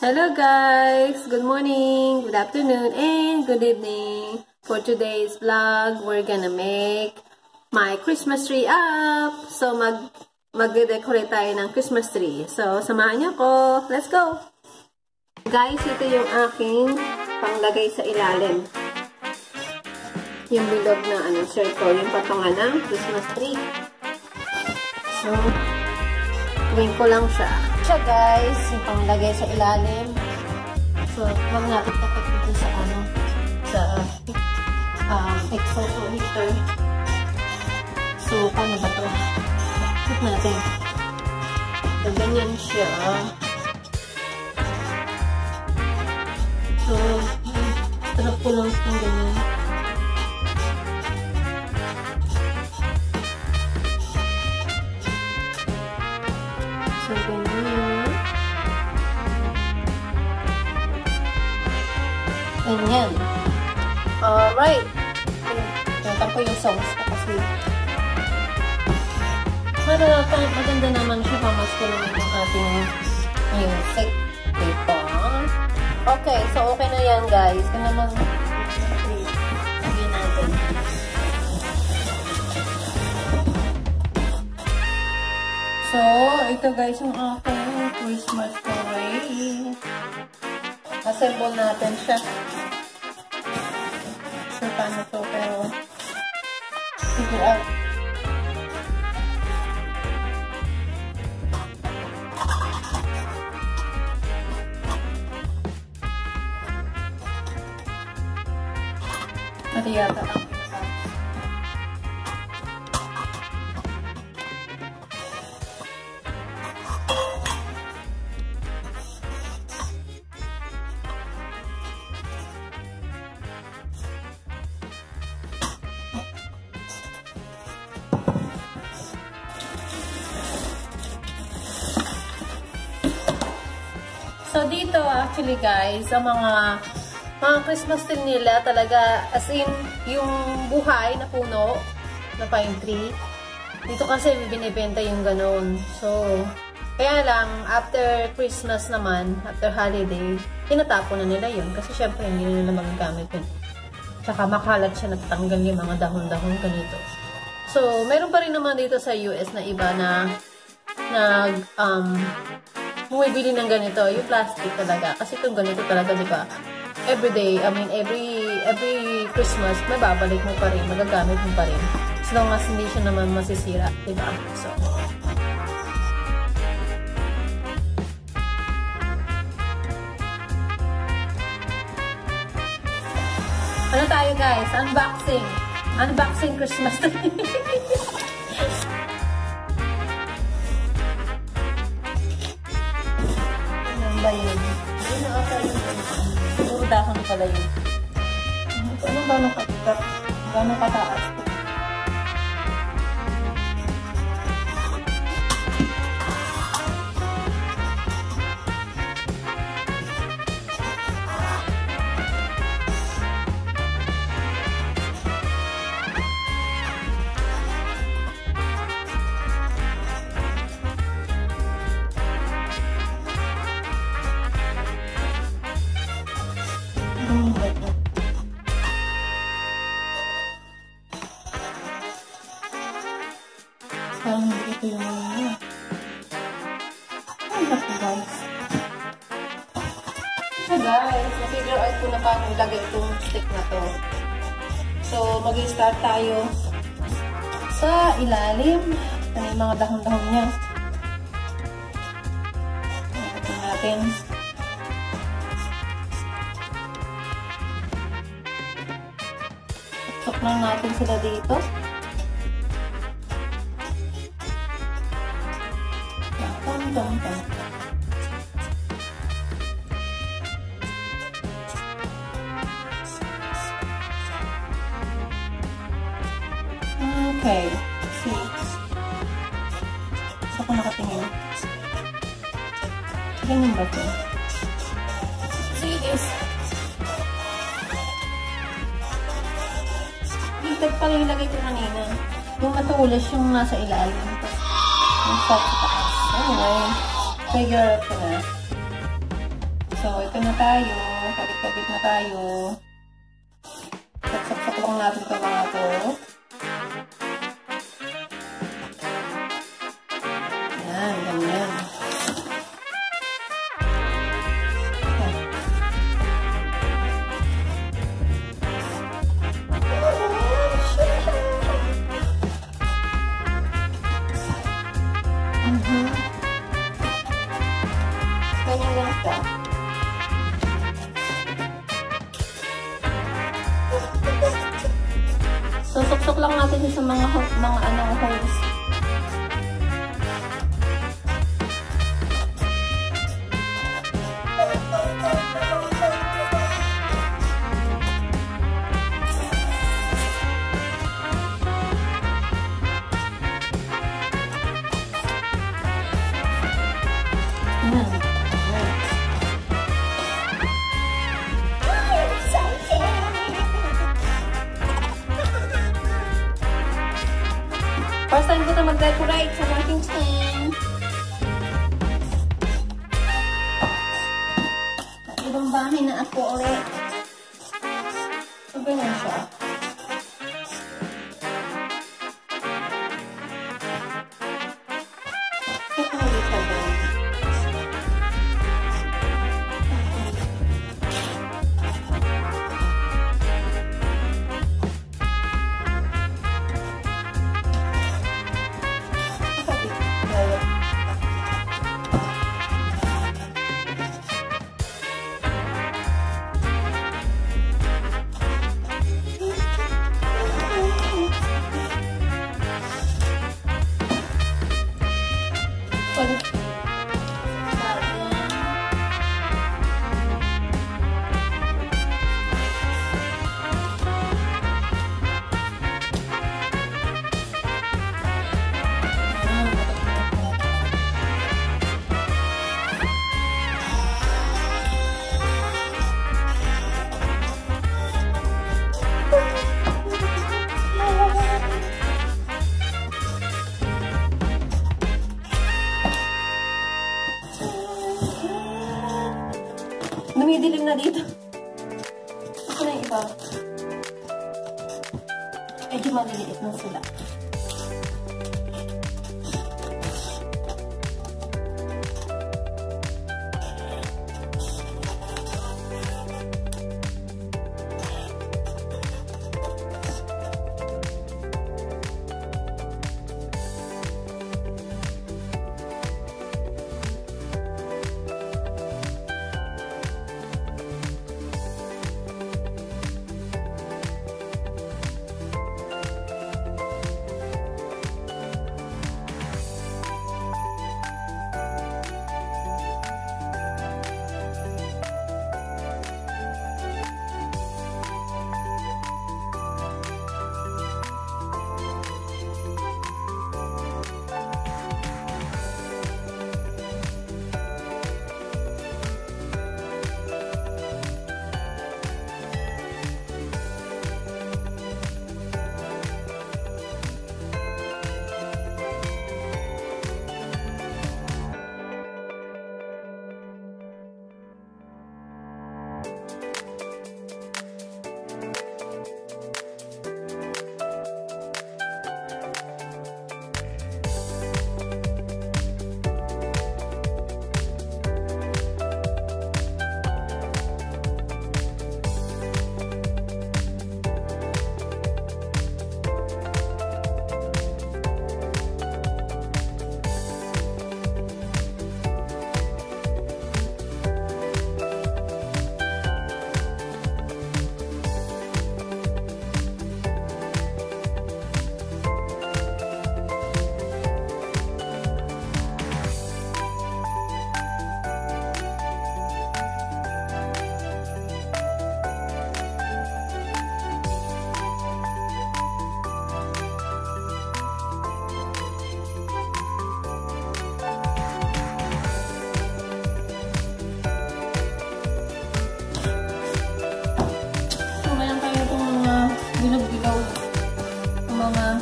Hello guys! Good morning, good afternoon, and good evening. For today's vlog, we're gonna make my Christmas tree up. So magde-decorate tayo ng Christmas tree. So samahan niyo ako. Let's go! Guys, ito yung aking panglagay sa ilalim. Yung bilog na circle, yung patungan ng Christmas tree. So, gawin ko lang siya. Guys, yung panglagay sa ilalim. So, huwag natin tapos dito sa exhaust heater. So, paano ba ito? Put natin. So, ganyan siya. So, sarap ko lang itong ganyan. So, ganyan. Ganyan. Alright. Ito po yung songs ko kasi maganda naman siya. Pamasko naman yung ating music. Diba? Okay. So, okay na yan, guys. Ito naman lagyan natin. So, ito guys yung aking Christmas tree. Assemble natin siya. So, paano to? Pero, figure out. Mati yata ang So, dito, actually, guys, ang mga Christmas tree nila talaga, as in, yung buhay na puno na pine tree. Dito kasi binibenta yung ganun. So, kaya lang, after Christmas naman, after holiday, tinatapon na nila yun. Kasi, syempre, hindi nila magagamit yun. Tsaka, makalat siya, natatanggal yung mga dahon-dahon ganito. So, meron pa rin naman dito sa US na iba na bumibili ng ganito, yung plastic talaga. Kasi itong ganito talaga, di ba? Everyday, every Christmas, may babalik mo pa rin, magagamit mo pa rin. As long as hindi siya naman masisira, di ba? So, ano tayo guys? Unboxing! Unboxing Christmas tree! Ba yun? Hindi na ata yun. Puro dahon pala yun. Anong gano'ng katikat? Gano'ng kataas? Parang ito yung mga. Ay, naku guys. So guys, na-figure out ko na paano ilagay itong stick na to. So, mag-start tayo sa ilalim. Ano yung mga dahon-dahon niya. Ito natin. Tutok lang natin sila dito. Okay. See. Gusto ko nakatingin. Ganyan ba ito? See this. Dito pala yung lagay ko kanina. Yung matulis yung nasa ilalim. Yung top sa taas. Anyway, figure out ko na. So, So, ito na tayo. Kabit-kabit na tayo. Saksak lang natin ito mga to. Yan, ganyan. Ganyan lang siya. Susok-sok lang natin sa mga holes. First time ko na mag-decorate sa aking stand. At ibang bahay na ako ulit. So, ganyan siya. Ito ulit siya doon. Dumidilim na dito. Ito na yung iba. Medyo maliliit na sila.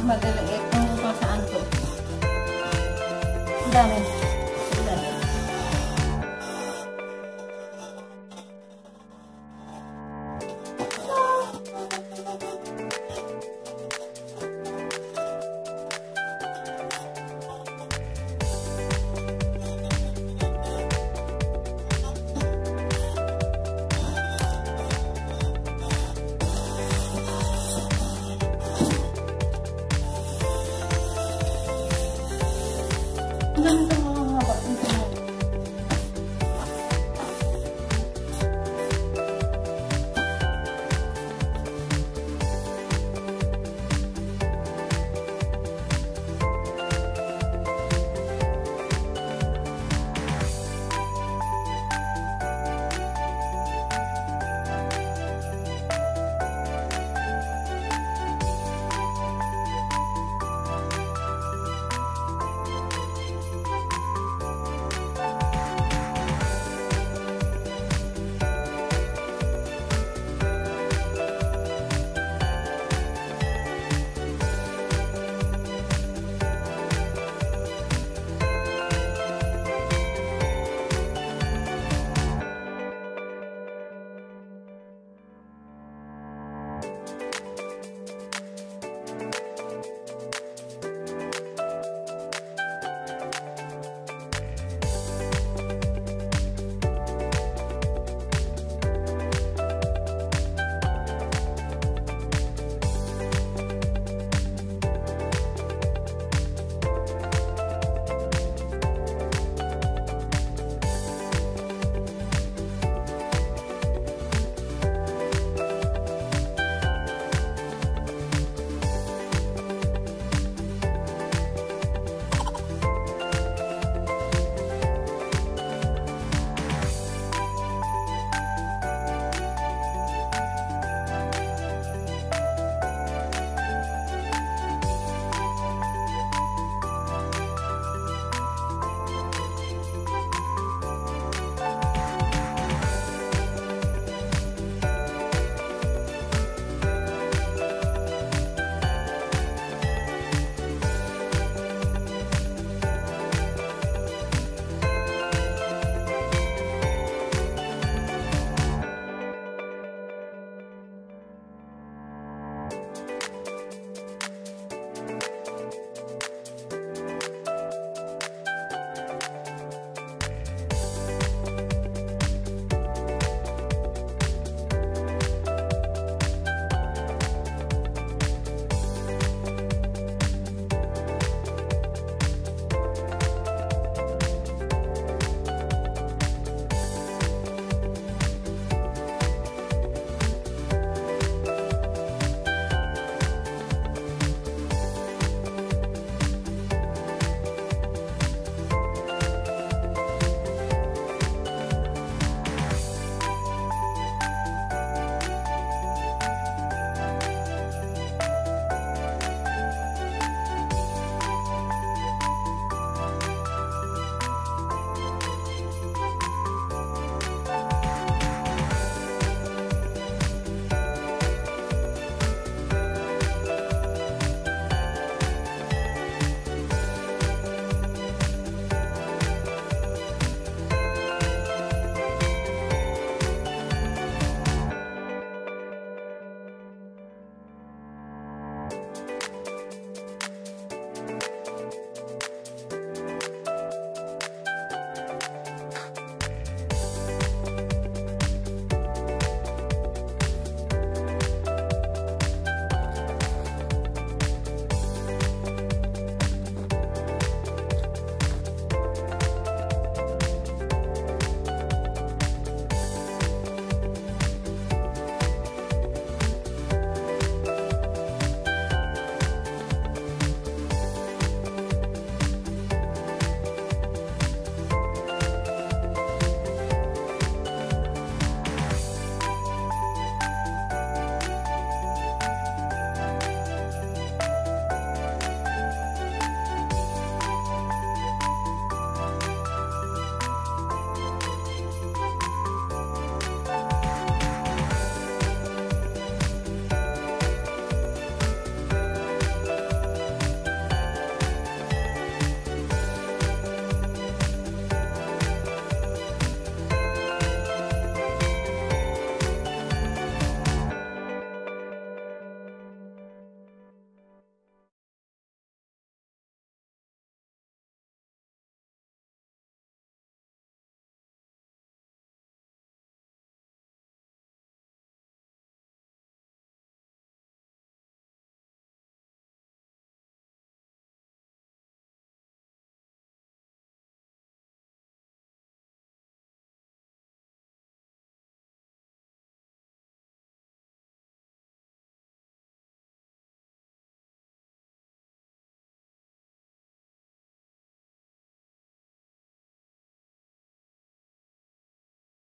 Madaliit kung saan to. Dami.